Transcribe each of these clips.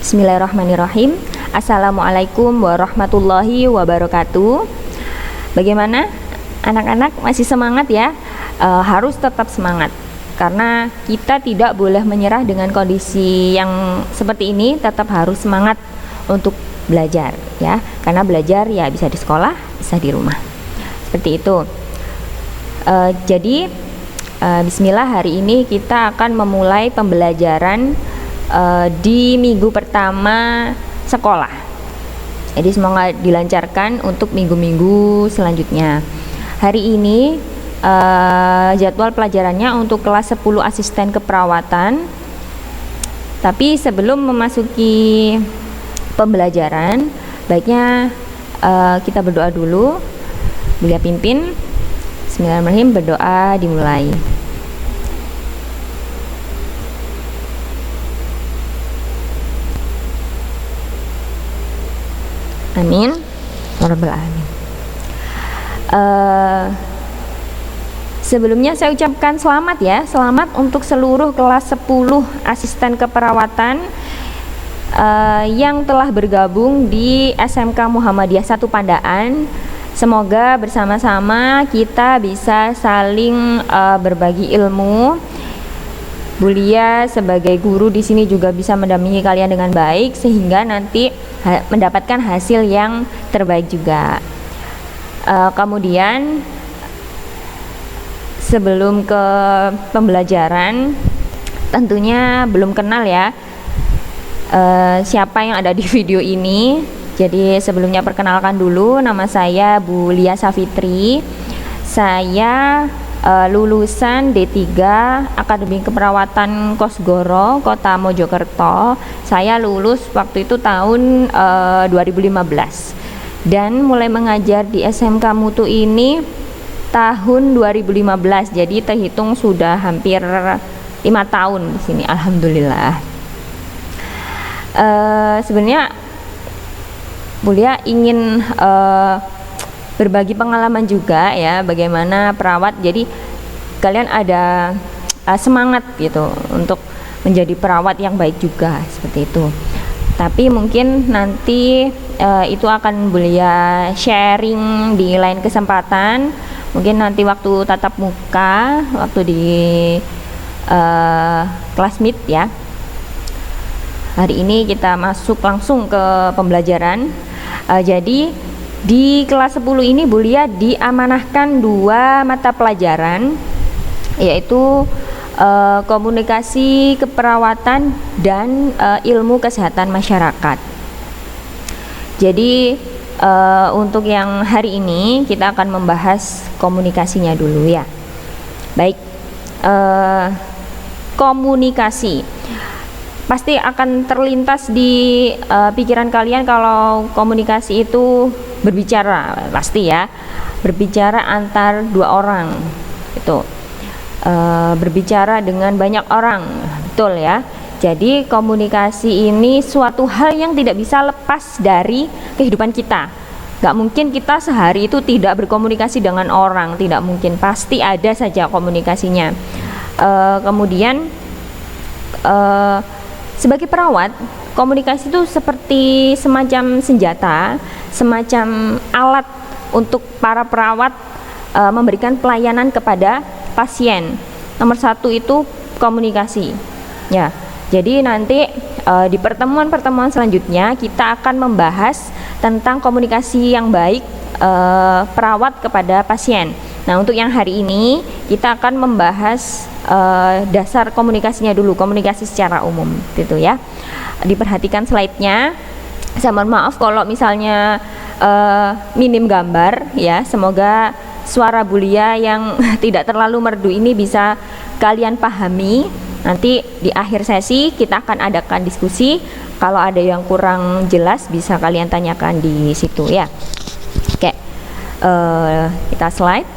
Bismillahirrahmanirrahim. Assalamualaikum warahmatullahi wabarakatuh. Bagaimana anak-anak, masih semangat ya? Harus tetap semangat, karena kita tidak boleh menyerah dengan kondisi yang seperti ini. Tetap harus semangat untuk belajar ya, karena belajar ya bisa di sekolah, bisa di rumah, seperti itu. Jadi bismillah, hari ini kita akan memulai pembelajaran di minggu pertama sekolah. Jadi semoga dilancarkan untuk minggu-minggu selanjutnya. Hari ini jadwal pelajarannya untuk kelas 10 asisten keperawatan. Tapi sebelum memasuki pembelajaran, baiknya kita berdoa dulu. Mulia pimpin. Bismillahirrahmanirrahim, berdoa dimulai. Amin ya rabbal alamin. Sebelumnya saya ucapkan selamat ya, selamat untuk seluruh kelas 10 asisten keperawatan yang telah bergabung di SMK Muhammadiyah 1 Pandaan. Semoga bersama-sama kita bisa saling berbagi ilmu. Bulia sebagai guru di sini juga bisa mendampingi kalian dengan baik, sehingga nanti mendapatkan hasil yang terbaik juga. Kemudian sebelum ke pembelajaran, tentunya belum kenal ya siapa yang ada di video ini. Jadi sebelumnya perkenalkan dulu, nama saya Bu Lia Safitri. Saya lulusan D3 Akademi Keperawatan Kosgoro, Kota Mojokerto. Saya lulus waktu itu tahun 2015 dan mulai mengajar di SMK Mutu ini tahun 2015. Jadi terhitung sudah hampir 5 tahun di sini, alhamdulillah. Sebenarnya Bulia ingin berbagi pengalaman juga ya, bagaimana perawat. Jadi kalian ada semangat gitu untuk menjadi perawat yang baik juga, seperti itu. Tapi mungkin nanti itu akan Bulia sharing di lain kesempatan. Mungkin nanti waktu tatap muka, waktu di kelas meet ya. Hari ini kita masuk langsung ke pembelajaran. Jadi di kelas 10 ini Bulia diamanahkan 2 mata pelajaran, yaitu komunikasi keperawatan dan ilmu kesehatan masyarakat. Jadi untuk yang hari ini kita akan membahas komunikasinya dulu ya. Baik, komunikasi pasti akan terlintas di pikiran kalian kalau komunikasi itu berbicara, pasti ya, berbicara antar 2 orang itu, berbicara dengan banyak orang, betul ya. Jadi komunikasi ini suatu hal yang tidak bisa lepas dari kehidupan kita. Gak mungkin kita sehari itu tidak berkomunikasi dengan orang, tidak mungkin, pasti ada saja komunikasinya. Kemudian sebagai perawat, komunikasi itu seperti semacam senjata, semacam alat untuk para perawat memberikan pelayanan kepada pasien. Nomor 1 itu komunikasi ya. Jadi nanti di pertemuan-pertemuan selanjutnya kita akan membahas tentang komunikasi yang baik perawat kepada pasien. Nah, untuk yang hari ini kita akan membahas dasar komunikasinya dulu, komunikasi secara umum gitu ya. Diperhatikan slide-nya. Saya mohon maaf kalau misalnya minim gambar ya. Semoga suara Bulia yang tidak terlalu merdu ini bisa kalian pahami. Nanti di akhir sesi kita akan adakan diskusi. Kalau ada yang kurang jelas bisa kalian tanyakan di situ ya. Oke, kita slide.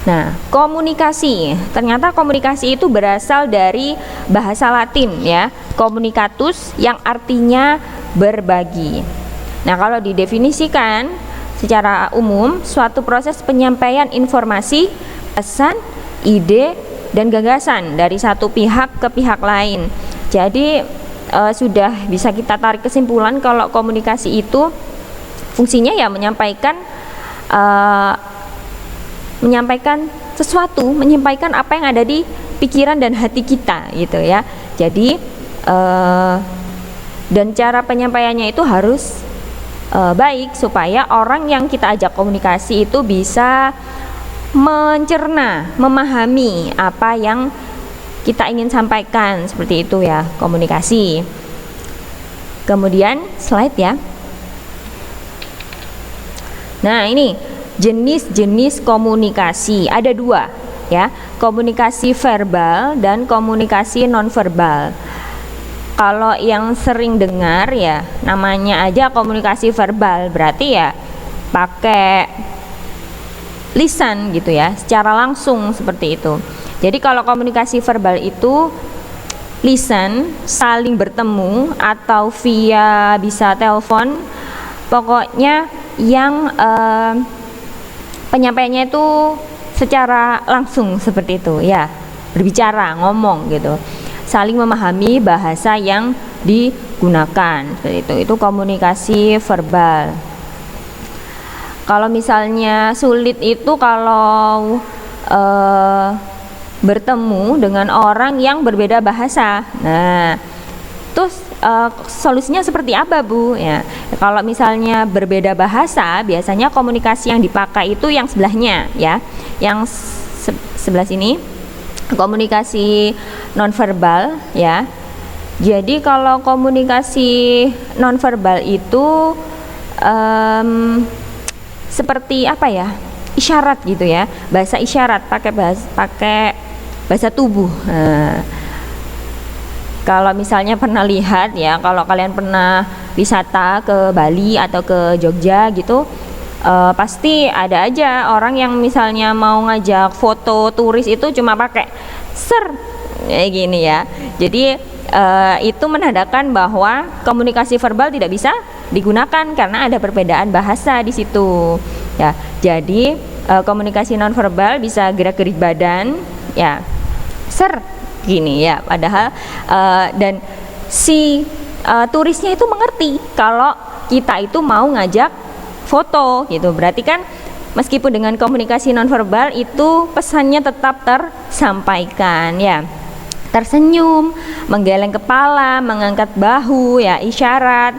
Nah, komunikasi. Ternyata komunikasi itu berasal dari bahasa Latin ya, communicatus, yang artinya berbagi. Nah, kalau didefinisikan secara umum, suatu proses penyampaian informasi, pesan, ide, dan gagasan dari satu pihak ke pihak lain. Jadi sudah bisa kita tarik kesimpulan kalau komunikasi itu fungsinya ya menyampaikan sesuatu, menyampaikan apa yang ada di pikiran dan hati kita gitu ya. Jadi dan cara penyampaiannya itu harus baik supaya orang yang kita ajak komunikasi itu bisa mencerna, memahami apa yang kita ingin sampaikan, seperti itu ya komunikasi. Kemudian slide ya. Nah, ini jenis-jenis komunikasi ada 2 ya, komunikasi verbal dan komunikasi nonverbal. Kalau yang sering dengar ya namanya aja komunikasi verbal, berarti ya pakai lisan gitu ya, secara langsung seperti itu. Jadi kalau komunikasi verbal itu lisan, saling bertemu atau via bisa telepon, pokoknya yang penyampaiannya itu secara langsung seperti itu ya, berbicara, ngomong gitu, saling memahami bahasa yang digunakan seperti itu komunikasi verbal. Kalau misalnya sulit itu kalau bertemu dengan orang yang berbeda bahasa. Nah, terus solusinya seperti apa, Bu? Ya, kalau misalnya berbeda bahasa, biasanya komunikasi yang dipakai itu yang sebelahnya, ya, yang sebelah sini, komunikasi nonverbal, ya. Jadi kalau komunikasi nonverbal itu seperti apa ya? Isyarat gitu ya, bahasa isyarat, pakai bahasa tubuh. Nah, kalau misalnya pernah lihat ya, kalau kalian pernah wisata ke Bali atau ke Jogja gitu, pasti ada aja orang yang misalnya mau ngajak foto turis itu cuma pakai kayak gini ya. Jadi itu menandakan bahwa komunikasi verbal tidak bisa digunakan karena ada perbedaan bahasa di situ. Ya, jadi komunikasi nonverbal bisa gerak-gerik badan, ya, gini ya. Padahal dan si turisnya itu mengerti kalau kita itu mau ngajak foto gitu. Berarti kan meskipun dengan komunikasi nonverbal itu pesannya tetap tersampaikan ya. Tersenyum, menggeleng kepala, mengangkat bahu ya, isyarat.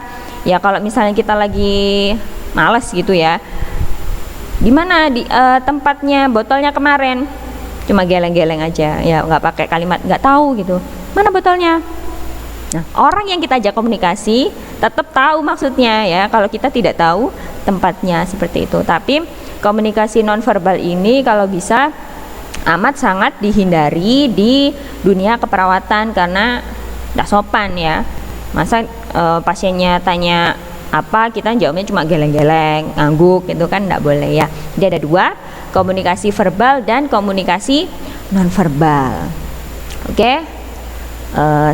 Ya kalau misalnya kita lagi malas gitu ya, di mana di tempatnya botolnya kemarin, cuma geleng-geleng aja ya, nggak pakai kalimat nggak tahu gitu, mana botolnya. Nah, orang yang kita ajak komunikasi tetap tahu maksudnya ya, kalau kita tidak tahu tempatnya seperti itu. Tapi komunikasi nonverbal ini kalau bisa amat sangat dihindari di dunia keperawatan karena tidak sopan ya. Masa pasiennya tanya apa, kita jawabnya cuma geleng-geleng, ngangguk gitu kan, tidak boleh ya. Jadi ada 2, komunikasi verbal dan komunikasi nonverbal. Oke,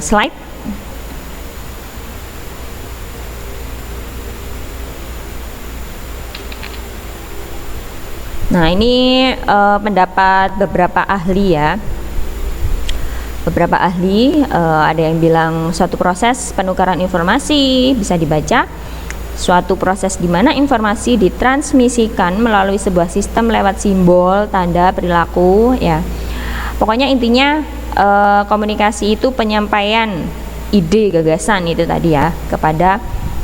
slide. Nah, ini pendapat beberapa ahli ya. Beberapa ahli ada yang bilang suatu proses penukaran informasi bisa dibaca suatu proses di mana informasi ditransmisikan melalui sebuah sistem lewat simbol, tanda, perilaku ya. Pokoknya intinya komunikasi itu penyampaian ide, gagasan itu tadi ya kepada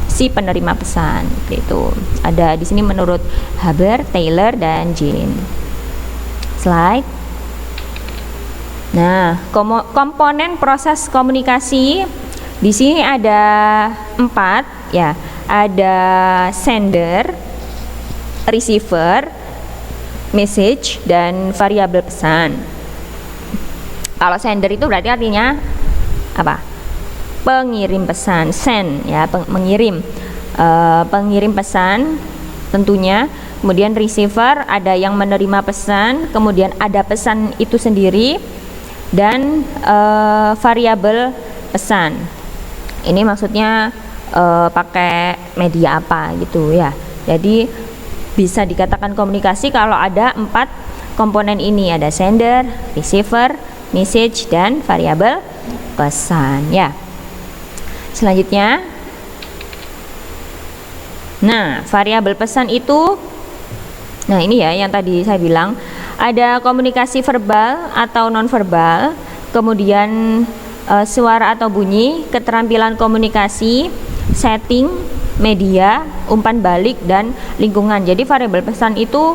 si penerima pesan. Itu ada di sini menurut Haber, Taylor dan Jean. Slide. Nah, komponen proses komunikasi di sini ada 4 ya. Ada sender, receiver, message, dan variabel pesan. Kalau sender itu berarti artinya apa? Pengirim pesan, send ya, mengirim, pengirim pesan tentunya. Kemudian receiver ada yang menerima pesan, kemudian ada pesan itu sendiri, dan variabel pesan. Ini maksudnya pakai media apa gitu ya. Jadi bisa dikatakan komunikasi kalau ada 4 komponen ini, ada sender, receiver, message, dan variabel pesan ya. Selanjutnya, nah, variabel pesan itu, nah ini ya yang tadi saya bilang, ada komunikasi verbal atau nonverbal, kemudian suara atau bunyi, keterampilan komunikasi, setting, media, umpan balik, dan lingkungan. Jadi variabel pesan itu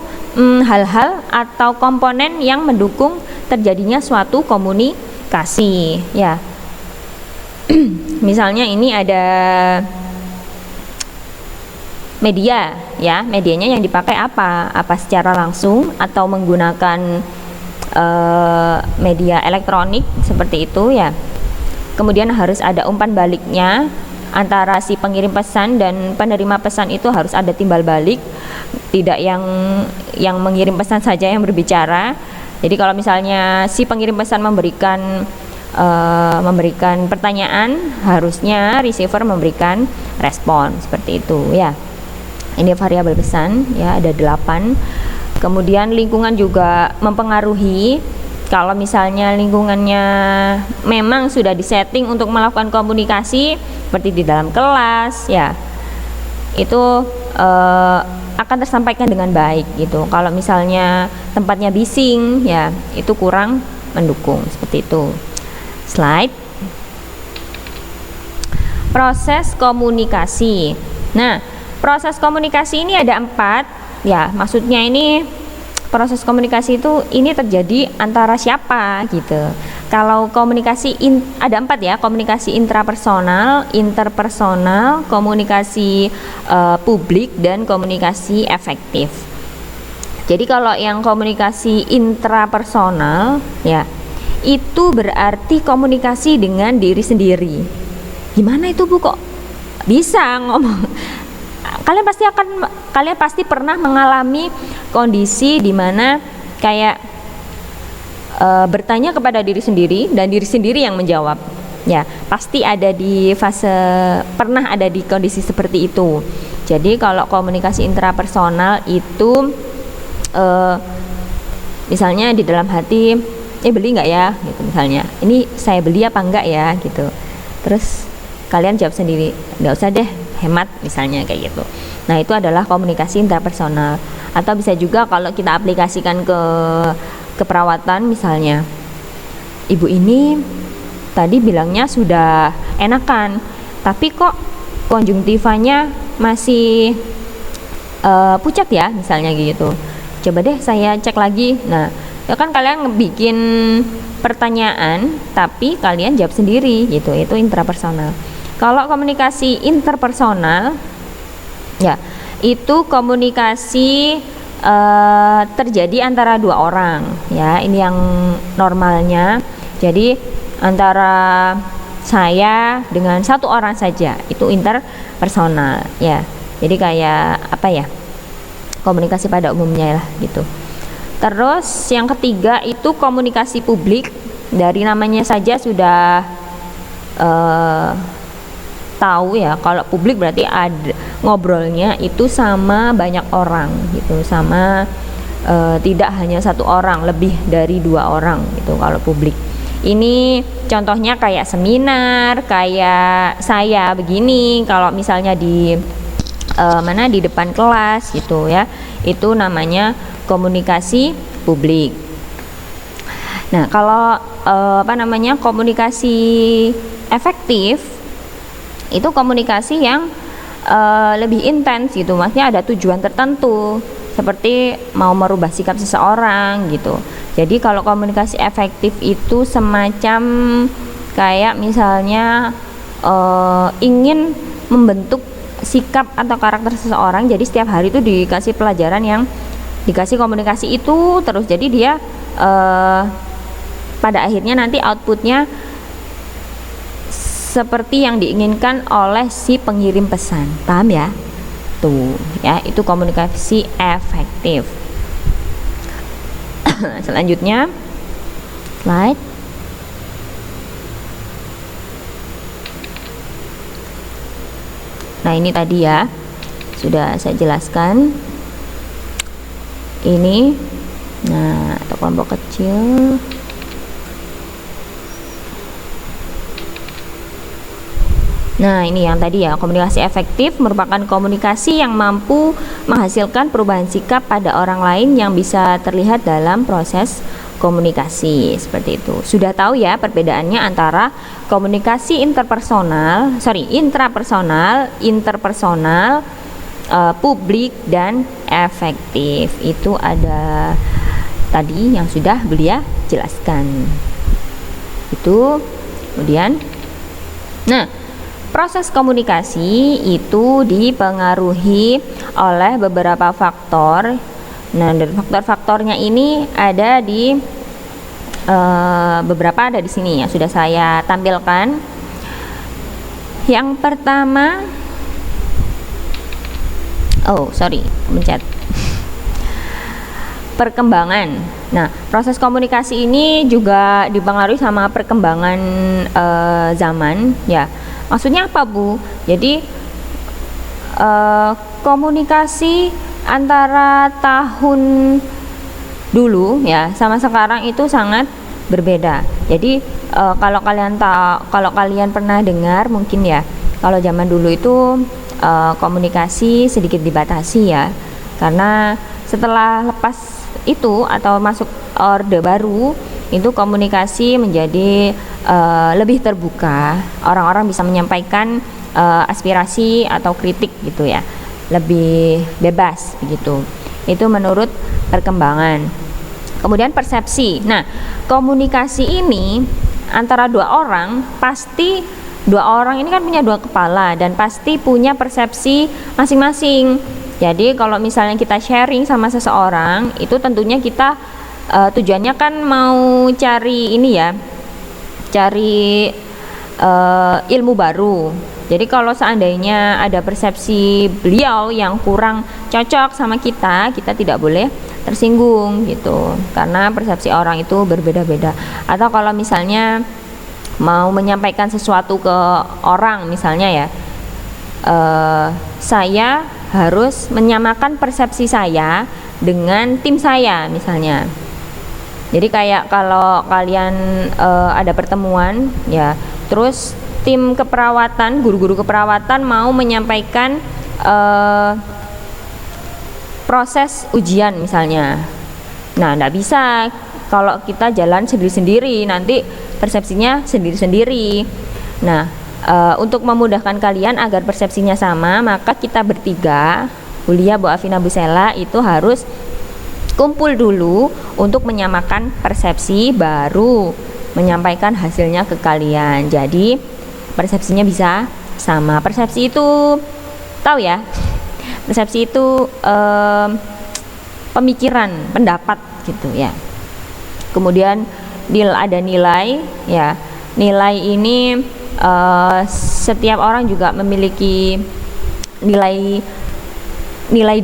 hal-hal atau komponen yang mendukung terjadinya suatu komunikasi, ya. Misalnya ini ada media, ya, medianya yang dipakai apa secara langsung atau menggunakan media elektronik seperti itu, ya. Kemudian harus ada umpan baliknya, antara si pengirim pesan dan penerima pesan itu harus ada timbal balik, tidak yang mengirim pesan saja yang berbicara. Jadi kalau misalnya si pengirim pesan memberikan pertanyaan, harusnya receiver memberikan respon, seperti itu, ya. Ini variabel pesan, ya, ada 8. Kemudian lingkungan juga mempengaruhi. Kalau misalnya lingkungannya memang sudah disetting untuk melakukan komunikasi seperti di dalam kelas, ya, itu akan tersampaikan dengan baik gitu. Kalau misalnya tempatnya bising, ya, itu kurang mendukung, seperti itu. Slide. Proses komunikasi. Nah, proses komunikasi ini ada 4, ya. Maksudnya ini proses komunikasi itu ini terjadi antara siapa gitu. Kalau komunikasi ada 4 ya, komunikasi intrapersonal, interpersonal, komunikasi publik, dan komunikasi efektif. Jadi kalau yang komunikasi intrapersonal, ya, itu berarti komunikasi dengan diri sendiri. Gimana itu Bu, kok bisa ngomong? Kalian pasti pernah mengalami kondisi di mana kayak bertanya kepada diri sendiri dan diri sendiri yang menjawab. Ya, pasti pernah ada di kondisi seperti itu. Jadi kalau komunikasi intrapersonal itu misalnya di dalam hati, beli nggak ya? Gitu misalnya. Ini saya beli apa enggak ya? Gitu. Terus kalian jawab sendiri, nggak usah deh, hemat, misalnya kayak gitu. Nah, itu adalah komunikasi intrapersonal. Atau bisa juga kalau kita aplikasikan ke keperawatan, misalnya, ibu ini tadi bilangnya sudah enakan, tapi kok konjungtivanya masih pucat ya, misalnya gitu. Coba deh saya cek lagi. Nah, ya kan kalian bikin pertanyaan tapi kalian jawab sendiri gitu, itu intrapersonal. Kalau komunikasi interpersonal, ya, itu komunikasi terjadi antara 2 orang, ya. Ini yang normalnya. Jadi antara saya dengan 1 orang saja, itu interpersonal, ya. Jadi kayak apa ya, komunikasi pada umumnya lah gitu. Terus yang ketiga itu komunikasi publik. Dari namanya saja sudah tahu ya, kalau publik berarti ada ngobrolnya itu sama banyak orang gitu, sama tidak hanya 1 orang, lebih dari 2 orang gitu kalau publik. Ini contohnya kayak seminar, kayak saya begini, kalau misalnya di di depan kelas gitu ya, itu namanya komunikasi publik. Nah, kalau komunikasi efektif itu komunikasi yang lebih intens gitu, maksudnya ada tujuan tertentu, seperti mau merubah sikap seseorang gitu. Jadi kalau komunikasi efektif itu semacam kayak misalnya ingin membentuk sikap atau karakter seseorang. Jadi setiap hari itu dikasih pelajaran yang dikasih komunikasi itu terus, jadi dia pada akhirnya nanti outputnya seperti yang diinginkan oleh si pengirim pesan. Paham ya? Tuh ya, itu komunikasi efektif. Selanjutnya slide. Nah, ini tadi ya sudah saya jelaskan. Ini, nah, atau kelompok kecil. Nah, ini yang tadi ya, komunikasi efektif merupakan komunikasi yang mampu menghasilkan perubahan sikap pada orang lain yang bisa terlihat dalam proses komunikasi. Seperti itu. Sudah tahu ya perbedaannya antara komunikasi intrapersonal, publik dan efektif. Itu ada tadi yang sudah beliau jelaskan. Itu kemudian, nah, proses komunikasi itu dipengaruhi oleh beberapa faktor. Nah, dan faktor-faktornya ini ada di beberapa ada di sini ya, sudah saya tampilkan. Yang pertama, mencet. Perkembangan. Nah, proses komunikasi ini juga dipengaruhi sama perkembangan zaman ya. Maksudnya apa, Bu? Jadi komunikasi antara tahun dulu ya sama sekarang itu sangat berbeda. Jadi kalau kalian pernah dengar mungkin ya, kalau zaman dulu itu komunikasi sedikit dibatasi ya. Karena setelah lepas itu atau masuk orde baru, itu komunikasi menjadi lebih terbuka, orang-orang bisa menyampaikan aspirasi atau kritik gitu ya, lebih bebas begitu. Itu menurut perkembangan. Kemudian persepsi. Nah, komunikasi ini antara dua orang, pasti dua orang ini kan punya dua kepala dan pasti punya persepsi masing-masing. Jadi kalau misalnya kita sharing sama seseorang, itu tentunya kita tujuannya kan mau cari ini ya, cari ilmu baru. Jadi kalau seandainya ada persepsi beliau yang kurang cocok sama kita tidak boleh tersinggung gitu, karena persepsi orang itu berbeda-beda. Atau kalau misalnya mau menyampaikan sesuatu ke orang, misalnya ya, saya harus menyamakan persepsi saya dengan tim saya misalnya. Jadi kayak kalau kalian ada pertemuan ya, terus tim keperawatan, guru-guru keperawatan mau menyampaikan proses ujian misalnya. Nah, enggak bisa kalau kita jalan sendiri-sendiri, nanti persepsinya sendiri-sendiri. Nah, untuk memudahkan kalian agar persepsinya sama, maka kita bertiga, Bulia, Bu Afina, Bu Sela, itu harus kumpul dulu untuk menyamakan persepsi, baru menyampaikan hasilnya ke kalian. Jadi persepsinya bisa sama. Persepsi itu tahu ya, persepsi itu pemikiran, pendapat gitu ya. Kemudian ada nilai ya. Nilai ini setiap orang juga memiliki nilai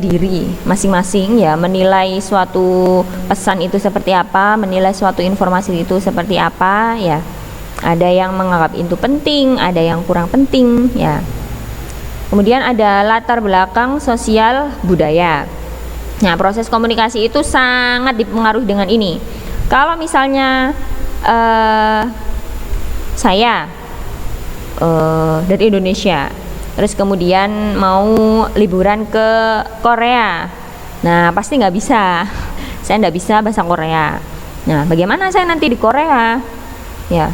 diri masing-masing ya, menilai suatu pesan itu seperti apa, menilai suatu informasi itu seperti apa ya. Ada yang menganggap itu penting, ada yang kurang penting ya. Kemudian ada latar belakang sosial budaya. Nah, proses komunikasi itu sangat dipengaruhi dengan ini. Kalau misalnya saya dari Indonesia, terus kemudian mau liburan ke Korea, nah pasti nggak bisa, saya nggak bisa bahasa Korea. Nah, bagaimana saya nanti di Korea ya,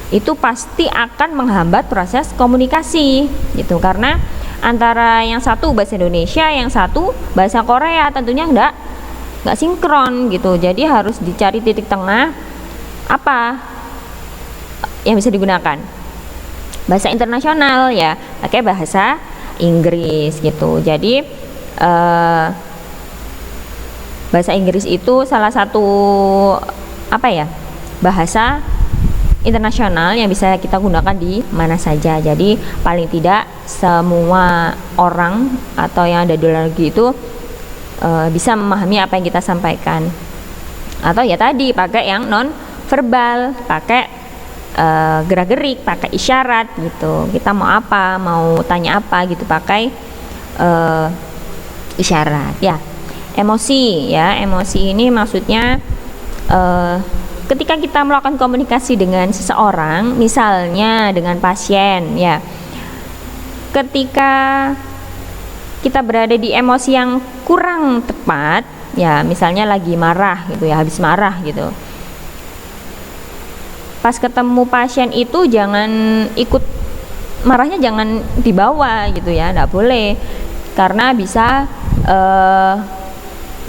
itu pasti akan menghambat proses komunikasi gitu, karena antara yang satu bahasa Indonesia, yang satu bahasa Korea, tentunya nggak sinkron gitu. Jadi harus dicari titik tengah, apa yang bisa digunakan. Bahasa internasional ya, pakai bahasa Inggris gitu. Jadi bahasa Inggris itu salah satu bahasa internasional yang bisa kita gunakan di mana saja. Jadi paling tidak semua orang atau yang ada di luar negeri itu bisa memahami apa yang kita sampaikan. Atau ya tadi pakai yang non verbal, pakai gerak-gerik, pakai isyarat gitu. Kita mau apa, mau tanya apa gitu, pakai isyarat ya. Emosi ya, emosi ini maksudnya ketika kita melakukan komunikasi dengan seseorang, misalnya dengan pasien ya, ketika kita berada di emosi yang kurang tepat ya, misalnya lagi marah gitu ya, habis marah gitu, pas ketemu pasien itu jangan ikut marahnya, jangan dibawa gitu ya, nggak boleh, karena bisa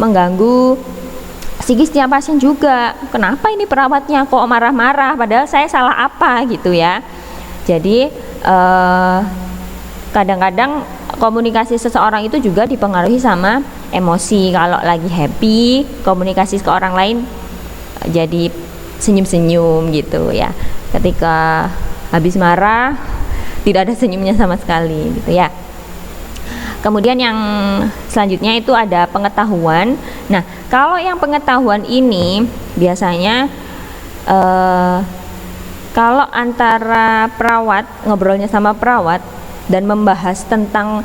mengganggu psikisnya pasien juga. Kenapa ini perawatnya kok marah-marah, padahal saya salah apa gitu ya. Jadi kadang-kadang komunikasi seseorang itu juga dipengaruhi sama emosi. Kalau lagi happy, komunikasi ke orang lain jadi senyum-senyum gitu ya. Ketika habis marah, tidak ada senyumnya sama sekali gitu ya. Kemudian yang selanjutnya itu ada pengetahuan. Nah, kalau yang pengetahuan ini biasanya kalau antara perawat, ngobrolnya sama perawat dan membahas tentang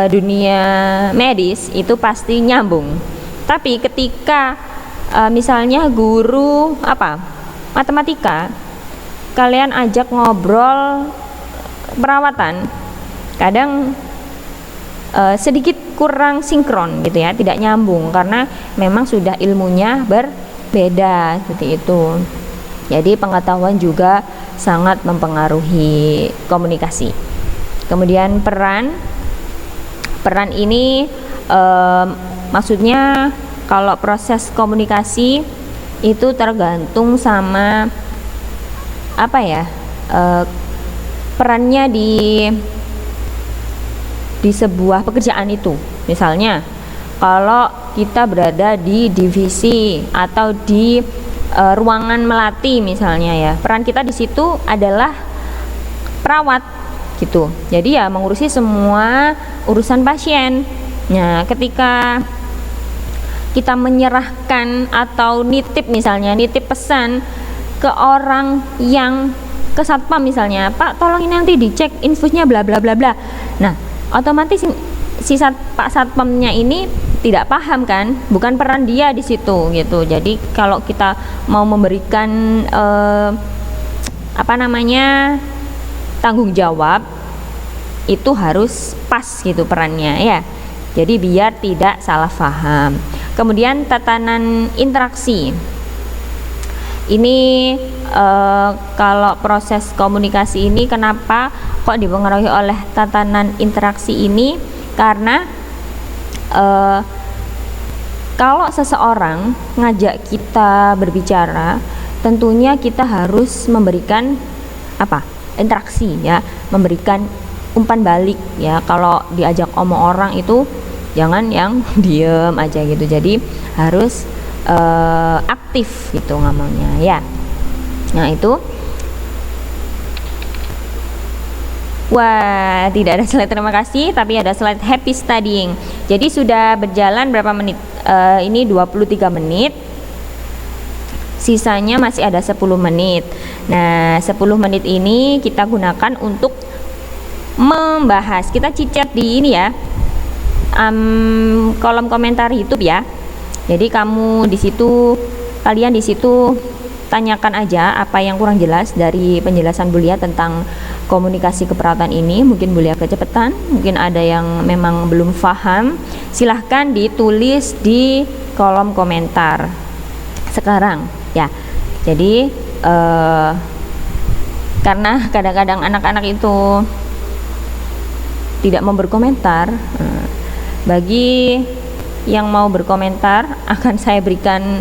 dunia medis itu pasti nyambung. Tapi ketika misalnya guru matematika, kalian ajak ngobrol perawatan, kadang sedikit kurang sinkron gitu ya, tidak nyambung karena memang sudah ilmunya berbeda seperti itu. Jadi pengetahuan juga sangat mempengaruhi komunikasi. Kemudian peran ini maksudnya kalau proses komunikasi itu tergantung sama perannya di sebuah pekerjaan itu. Misalnya kalau kita berada di divisi atau di ruangan melati misalnya ya, peran kita di situ adalah perawat gitu. Jadi ya mengurusi semua urusan pasien. Nah, ketika kita menyerahkan atau nitip pesan ke orang yang ke satpam misalnya, Pak tolong ini nanti dicek infusnya bla bla bla bla. Nah, otomatis si Pak Satpamnya ini tidak paham kan, bukan peran dia di situ gitu. Jadi kalau kita mau memberikan tanggung jawab itu harus pas gitu perannya ya. Jadi biar tidak salah paham. Kemudian tatanan interaksi. Ini kalau proses komunikasi ini kenapa kok dipengaruhi oleh tatanan interaksi ini? Karena kalau seseorang ngajak kita berbicara, tentunya kita harus memberikan interaksi ya, memberikan umpan balik ya. Kalau diajak omong orang itu jangan yang diem aja gitu. Jadi harus aktif gitu ngomongnya ya. Nah itu, wah tidak ada slide terima kasih, tapi ada slide happy studying. Jadi sudah berjalan berapa menit? Ini 23 menit, sisanya masih ada 10 menit. Nah 10 menit ini kita gunakan untuk membahas, kita cicat di ini ya, kolom komentar YouTube ya. Jadi kalian di situ tanyakan aja apa yang kurang jelas dari penjelasan Bulia tentang komunikasi keperawatan ini. Mungkin Bulia kecepatan, mungkin ada yang memang belum paham, silahkan ditulis di kolom komentar sekarang ya. Jadi karena kadang-kadang anak-anak itu tidak mau berkomentar, bagi yang mau berkomentar akan saya berikan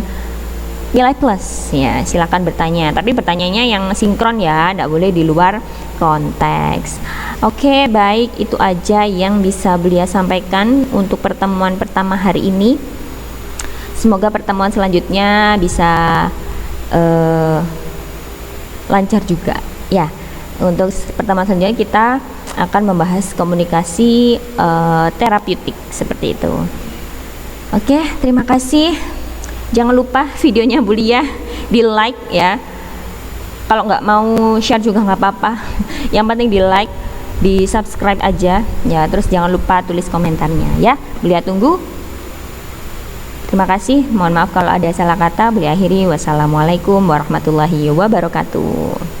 nilai plus ya, silakan bertanya, tapi pertanyaannya yang sinkron ya, tidak boleh di luar konteks. Oke, baik, itu aja yang bisa Bulia sampaikan untuk pertemuan pertama hari ini. Semoga pertemuan selanjutnya bisa lancar juga ya. Untuk pertemuan selanjutnya kita akan membahas komunikasi terapeutik seperti itu. Oke, terima kasih. Jangan lupa videonya Bulia di like ya. Kalau nggak mau share juga nggak apa-apa. Yang penting di like, di subscribe aja ya. Terus jangan lupa tulis komentarnya ya. Bulia tunggu. Terima kasih, mohon maaf kalau ada salah kata. Beli akhiri, wassalamualaikum warahmatullahi wabarakatuh.